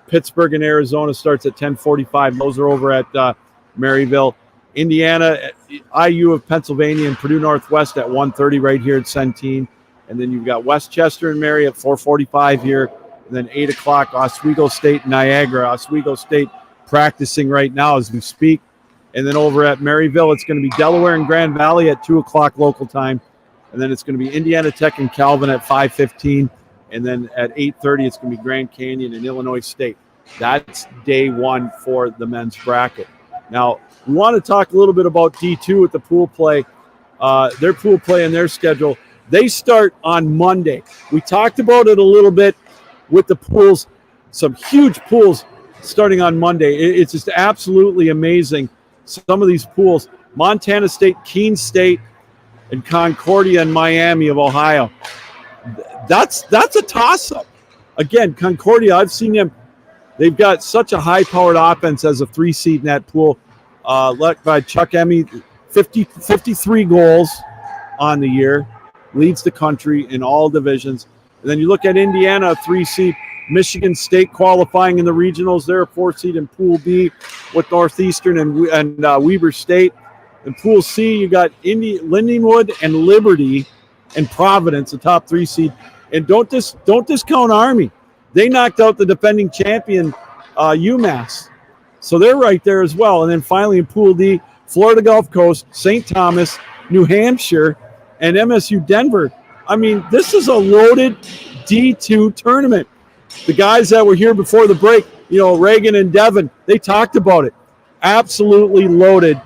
Pittsburgh and Arizona starts at 10:45. Those are over at Maryville. Indiana, IU of Pennsylvania, and Purdue Northwest at 1:30 right here at Centene. And then you've got Westchester and Mary at 4:45 here. And then 8 o'clock, Oswego State, Niagara. Oswego State practicing right now as we speak. And then over at Maryville, it's going to be Delaware and Grand Valley at 2 o'clock local time. And then it's going to be Indiana Tech and Calvin at 5:15. And then at 8:30, it's going to be Grand Canyon and Illinois State. That's day one for the men's bracket. Now, we want to talk a little bit about D2 with the pool play. Their pool play and their schedule. They start on Monday. We talked about it a little bit with the pools. Some huge pools starting on Monday. It's just absolutely amazing. Some of these pools, Montana State, Keene State, and Concordia and Miami of Ohio. That's a toss-up. Again, Concordia, I've seen them. They've got such a high-powered offense as a 3 seed in that pool, led by Chuck Emmy, 53 goals on the year, leads the country in all divisions. And then you look at Indiana, a 3 seed, Michigan State qualifying in the regionals. They're a 4 seed in Pool B with Northeastern and Weber State. In Pool C, you got Lindenwood and Liberty and Providence, the top 3 seed. And don't discount Army. They knocked out the defending champion UMass. So they're right there as well. And then finally in Pool D, Florida Gulf Coast, St. Thomas, New Hampshire, and MSU Denver. I mean, this is a loaded D2 tournament. The guys that were here before the break, Reagan and Devin, they talked about it. Absolutely loaded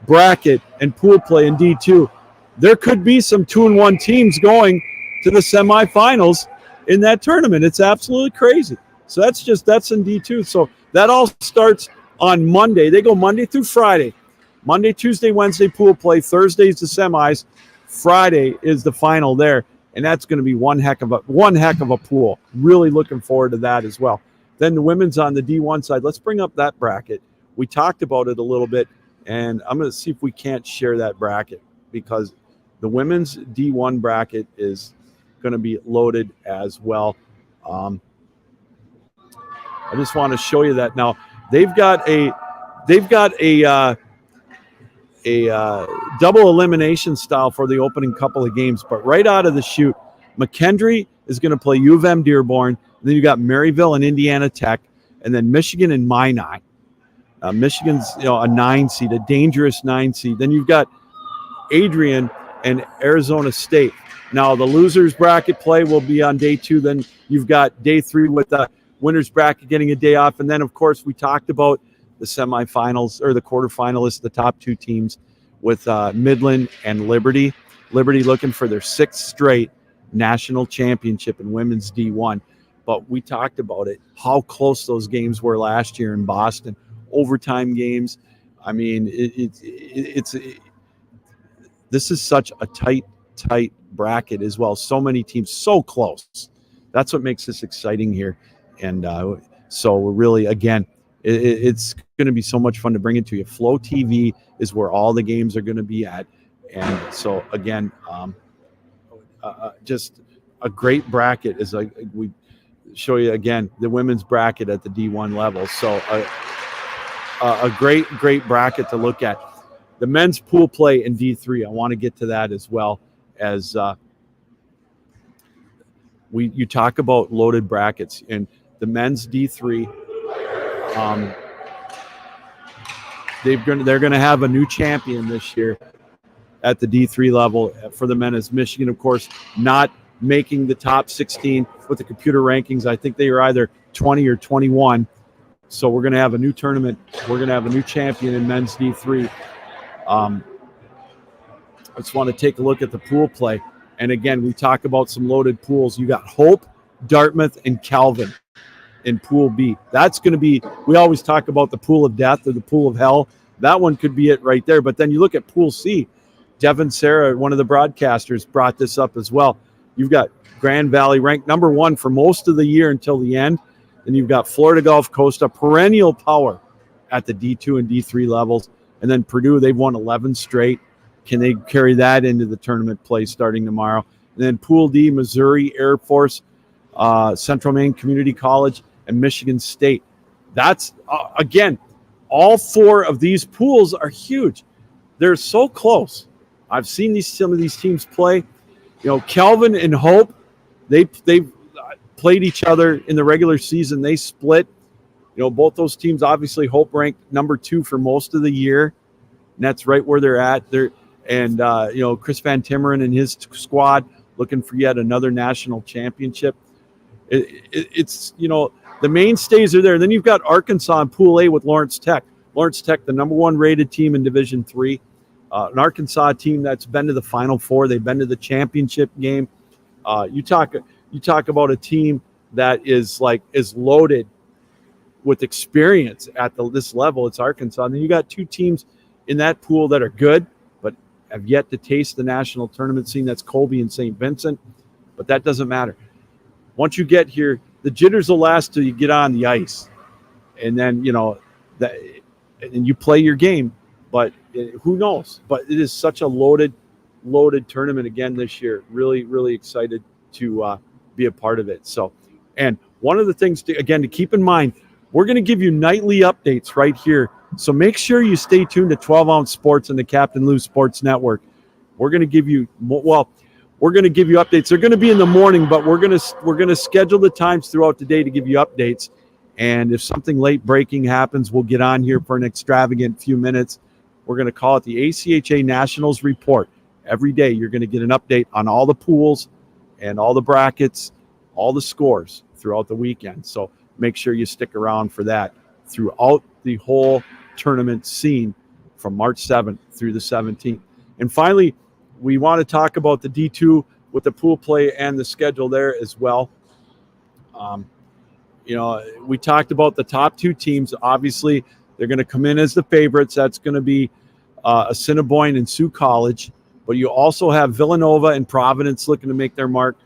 bracket and pool play in D2. There could be some 2-1 teams going to the semifinals in that tournament. It's absolutely crazy. So that's in D2. So that all starts on Monday. They go Monday through Friday. Monday, Tuesday, Wednesday pool play. Thursday's the semis. Friday is the final there. And that's going to be one heck of a pool. Really looking forward to that as well. Then the women's on the D1 side. Let's bring up that bracket. We talked about it a little bit, and I'm going to see if we can't share that bracket because the women's D1 bracket is going to be loaded as well. I just want to show you that now. They've got a double elimination style for the opening couple of games, but right out of the chute, McKendree is going to play U of M Dearborn. And then you got Maryville and Indiana Tech, and then Michigan and Minot. Michigan's a 9 seed, a dangerous 9 seed. Then you've got Adrian and Arizona State. Now the losers bracket play will be on day 2. Then you've got day 3 with the winners bracket getting a day off, and then of course we talked about the semifinals or the quarterfinalists, the top 2 teams with Midland and Liberty. Liberty looking for their 6th straight national championship in women's D1. but we talked about it, how close those games were last year in Boston, overtime games. I mean, this is such a tight bracket as well. So many teams, so close. That's what makes this exciting here. And so we're really, again, it's going to be so much fun to bring it to you. Flow TV is where all the games are going to be at. And so, again, just a great bracket is like we show you again the women's bracket at the D1 level. So a great bracket to look at. The men's pool play in D3, I want to get to that as well, as you talk about loaded brackets. And the men's D3, they're going to have a new champion this year at the D3 level for the men, as Michigan, of course, not making the top 16 with the computer rankings. I think they were either 20 or 21. So we're going to have a new tournament. We're going to have a new champion in men's D3. I just want to take a look at the pool play. And again, we talk about some loaded pools. You got Hope, Dartmouth, and Calvin in Pool B. That's going to be, we always talk about the pool of death or the pool of hell. That one could be it right there. But then you look at Pool C. Devin Sarah, one of the broadcasters, brought this up as well. You've got Grand Valley ranked number 1 for most of the year until the end. And you've got Florida Gulf Coast, a perennial power at the D2 and D3 levels. And then Purdue, they've won 11 straight. Can they carry that into the tournament play starting tomorrow? And then Pool D, Missouri Air Force, Central Maine Community College, and Michigan State. That's, again, all 4 of these pools are huge. They're so close. I've seen some of these teams play. You know, Calvin and Hope, they played each other in the regular season. They split. You know, both those teams, obviously, Hope ranked number 2 for most of the year, and that's right where they're at. And Chris Van Timmeren and his squad looking for yet another national championship. It's the mainstays are there. And then you've got Arkansas in Pool A with Lawrence Tech. Lawrence Tech, the number 1 rated team in Division III. An Arkansas team that's been to the Final Four. They've been to the championship game. You talk about a team that is loaded with experience at this level. It's Arkansas. And then you got 2 teams in that pool that are good, but have yet to taste the national tournament scene. That's Colby and St. Vincent. But that doesn't matter. Once you get here, the jitters will last till you get on the ice. And then, and you play your game. But who knows? But it is such a loaded tournament again this year. Really, really excited to be a part of it. So, and one of the things to keep in mind, we're going to give you nightly updates right here. So make sure you stay tuned to 12 Ounce Sports and the Captain Lou Sports Network. We're going to give you updates. They're going to be in the morning, but we're going to schedule the times throughout the day to give you updates. And if something late breaking happens, we'll get on here for an extravagant few minutes. We're going to call it the ACHA Nationals Report. Every day you're going to get an update on all the pools and all the brackets, all the scores throughout the weekend. So make sure you stick around for that throughout the whole tournament scene from March 7th through the 17th. And finally, we want to talk about the D2 with the pool play and the schedule there as well. We talked about the top 2 teams. Obviously, they're going to come in as the favorites. That's going to be Assiniboine and Sioux College. But you also have Villanova and Providence looking to make their mark.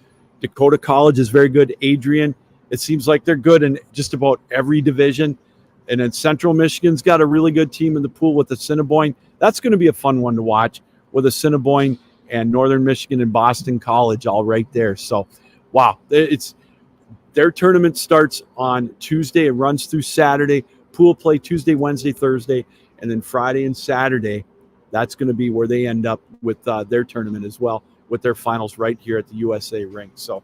Dakota College is very good. Adrian, it seems like they're good in just about every division. And then Central Michigan's got a really good team in the pool with Assiniboine. That's going to be a fun one to watch with Assiniboine and Northern Michigan and Boston College all right there. So, wow, their tournament starts on Tuesday. It runs through Saturday. Pool play Tuesday, Wednesday, Thursday, and then Friday and Saturday. That's going to be where they end up with their tournament as well, with their finals right here at the USA Rink. So,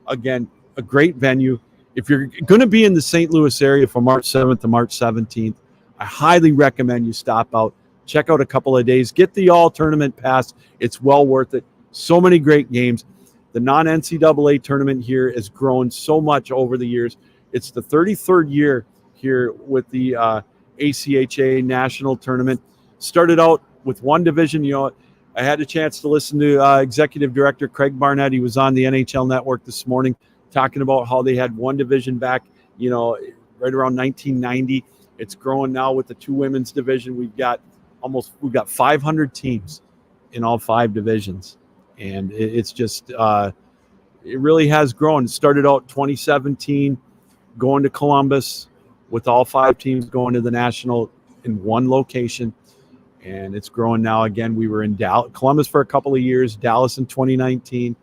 again, a great venue. If you're going to be in the St. Louis area from March 7th to March 17th, I highly recommend you stop out, check out a couple of days, get the all-tournament pass. It's well worth it. So many great games. The non-NCAA tournament here has grown so much over the years. It's the 33rd year here with the ACHA National Tournament. Started out with one division. I had a chance to listen to Executive Director Craig Barnett. He was on the NHL Network this morning talking about how they had one division back, right around 1990. It's growing now with the 2 women's division. We've got 500 teams in all 5 divisions, and it's just it really has grown. It started out 2017, going to Columbus with all 5 teams going to the national in one location, and it's growing now. Again, we were in Columbus for a couple of years, Dallas in 2019,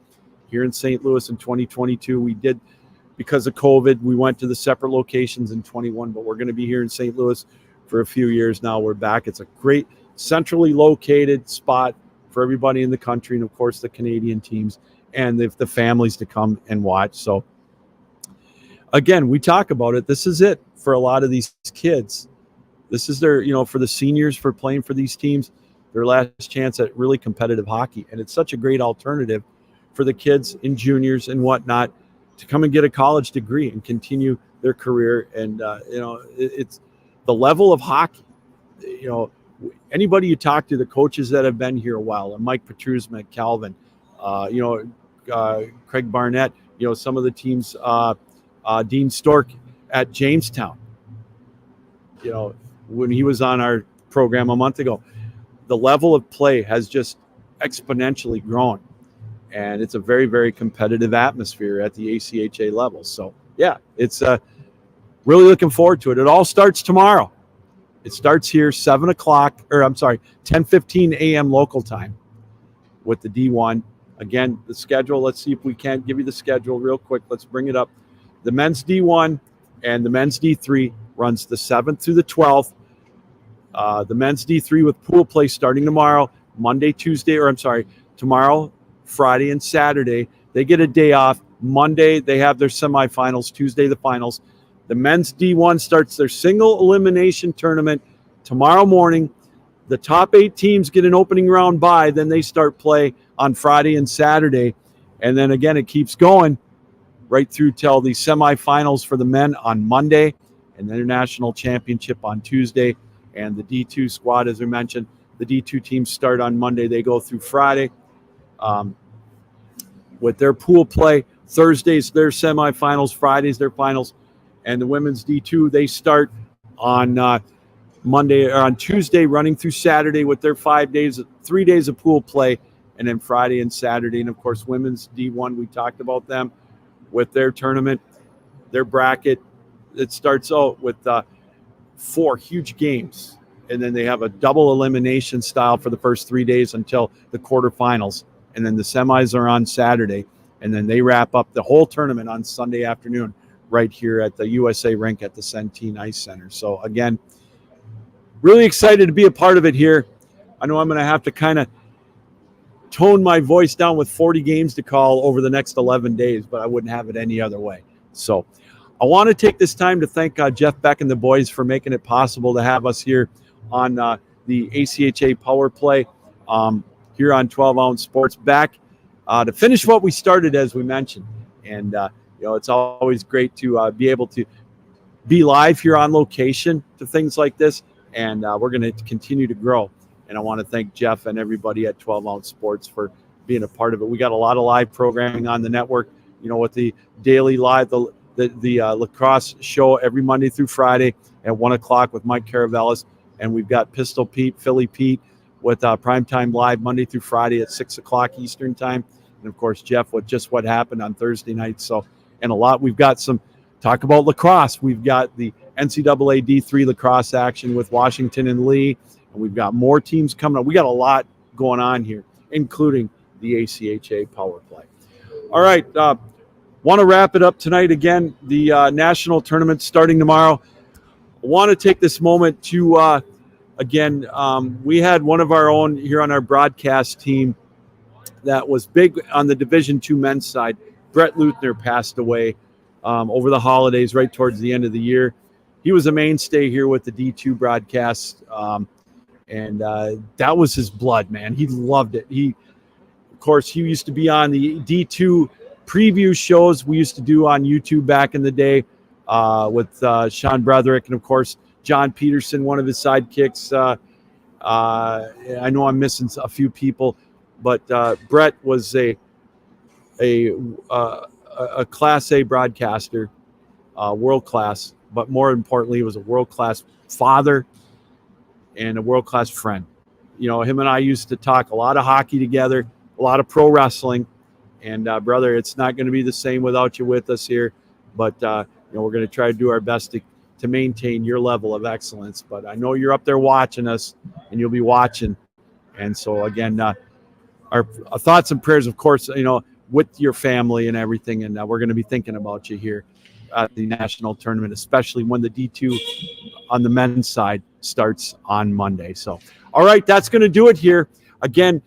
here in St. Louis in 2022. We did, because of COVID, we went to the separate locations in 21, but we're going to be here in St. Louis for a few years now. We're back. It's a great centrally located spot for everybody in the country, and of course the Canadian teams and the families to come and watch. So again, we talk about it. This is it for a lot of these kids. This is their, for the seniors, for playing for these teams, their last chance at really competitive hockey. And it's such a great alternative for the kids and juniors and whatnot to come and get a college degree and continue their career. And, it's the level of hockey, anybody you talk to, the coaches that have been here a while, and Mike Petrusma, Calvin, Craig Barnett, some of the teams, Dean Stork at Jamestown, when he was on our program a month ago, the level of play has just exponentially grown, and it's a very, very competitive atmosphere at the ACHA level. So yeah, it's really looking forward to it. It all starts tomorrow. It starts here 10:15 a.m. local time with the D1. Again, the schedule, let's see if we can give you the schedule real quick. Let's bring it up. The men's D1 and the men's D3 runs the 7th through the 12th. The men's D3 with pool play starting tomorrow, tomorrow, Friday, and Saturday. They get a day off. Monday, they have their semifinals. Tuesday, the finals. The men's D1 starts their single elimination tournament tomorrow morning. The top 8 teams get an opening round bye. Then they start play on Friday and Saturday. And then again, it keeps going right through till the semifinals for the men on Monday and the National Championship on Tuesday. And the D2 squad, as we mentioned, the D2 teams start on Monday. They go through Friday with their pool play. Thursdays, their semifinals. Fridays, their finals. And the women's D2, they start on Monday or on Tuesday, running through Saturday with their 3 days of pool play, and then Friday and Saturday. And of course, women's D1, we talked about them with their tournament, their bracket. It starts out with 4 huge games, and then they have a double elimination style for the first 3 days until the quarterfinals, and then the semis are on Saturday, and then they wrap up the whole tournament on Sunday afternoon right here at the USA rink at the Centene Ice Center. So again, really excited to be a part of it here. I know I'm going to have to kind of tone my voice down with 40 games to call over the next 11 days, but I wouldn't have it any other way. So I want to take this time to thank Jeff Beck and the boys for making it possible to have us here on the ACHA Power Play here on 12 Ounce Sports, back to finish what we started, as we mentioned. And, it's always great to be able to be live here on location to things like this. And we're going to continue to grow. And I want to thank Jeff and everybody at 12 Ounce Sports for being a part of it. We got a lot of live programming on the network, with the daily live, the lacrosse show every Monday through Friday at 1 o'clock with Mike Caravellis. And we've got Pistol Pete, Philly Pete with Primetime Live Monday through Friday at 6 o'clock Eastern Time. And of course, Jeff with Just What Happened on Thursday night. So, and we've got some talk about lacrosse. We've got the NCAA D3 lacrosse action with Washington and Lee. And we've got more teams coming up. We got a lot going on here, including the ACHA Power Play. All right. Want to wrap it up tonight. Again, the national tournament starting tomorrow. I want to take this moment to, we had one of our own here on our broadcast team that was big on the Division II men's side. Brett Luthner passed away over the holidays, right towards the end of the year. He was a mainstay here with the D2 broadcast, and that was his blood, man. He loved it. He used to be on the D2 preview shows we used to do on YouTube back in the day with Sean Broderick, and of course John Peterson, one of his sidekicks. I know I'm missing a few people, but Brett was a a Class A broadcaster, world class, but more importantly, he was a world class father and a world class friend. You know, him and I used to talk a lot of hockey together, a lot of pro wrestling. And brother, it's not going to be the same without you with us here. But you know, we're going to try to do our best to maintain your level of excellence. But I know you're up there watching us, and you'll be watching. And so again, our thoughts and prayers, of course, you know, with your family and everything. And we're going to be thinking about you here at the national tournament, especially when the D2 on the men's side starts on Monday. So, all right, that's going to do it here. Again,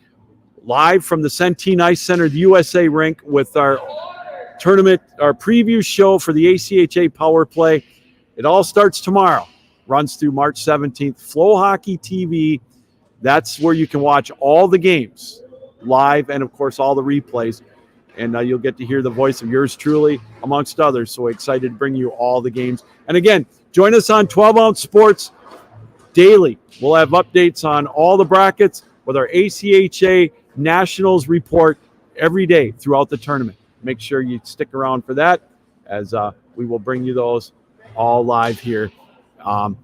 live from the Centene Ice Center, the USA rink, with our tournament, our preview show for the ACHA Power Play. It all starts tomorrow, runs through March 17th. Flow Hockey TV, that's where you can watch all the games live and, of course, all the replays. And you'll get to hear the voice of yours truly, amongst others. So excited to bring you all the games. And again, join us on 12-Ounce Sports daily. We'll have updates on all the brackets with our ACHA Nationals report every day throughout the tournament. Make sure you stick around for that, as we will bring you those all live here on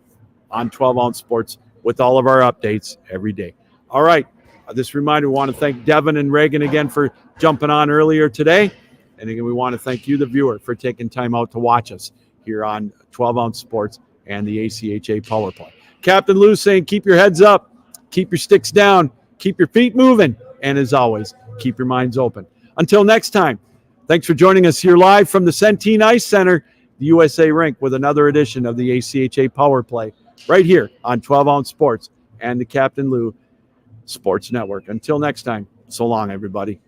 12-Ounce Sports with all of our updates every day. All right. This reminder, we want to thank Devin and Reagan again for jumping on earlier today. And again, we want to thank you, the viewer, for taking time out to watch us here on 12-Ounce Sports and the ACHA Power Play. Captain Lou saying, keep your heads up, keep your sticks down, keep your feet moving, and as always, keep your minds open. Until next time, thanks for joining us here live from the Centene Ice Center, the USA rink, with another edition of the ACHA Power Play right here on 12-Ounce Sports and the Captain Lou Sports Network. Until next time, so long, everybody.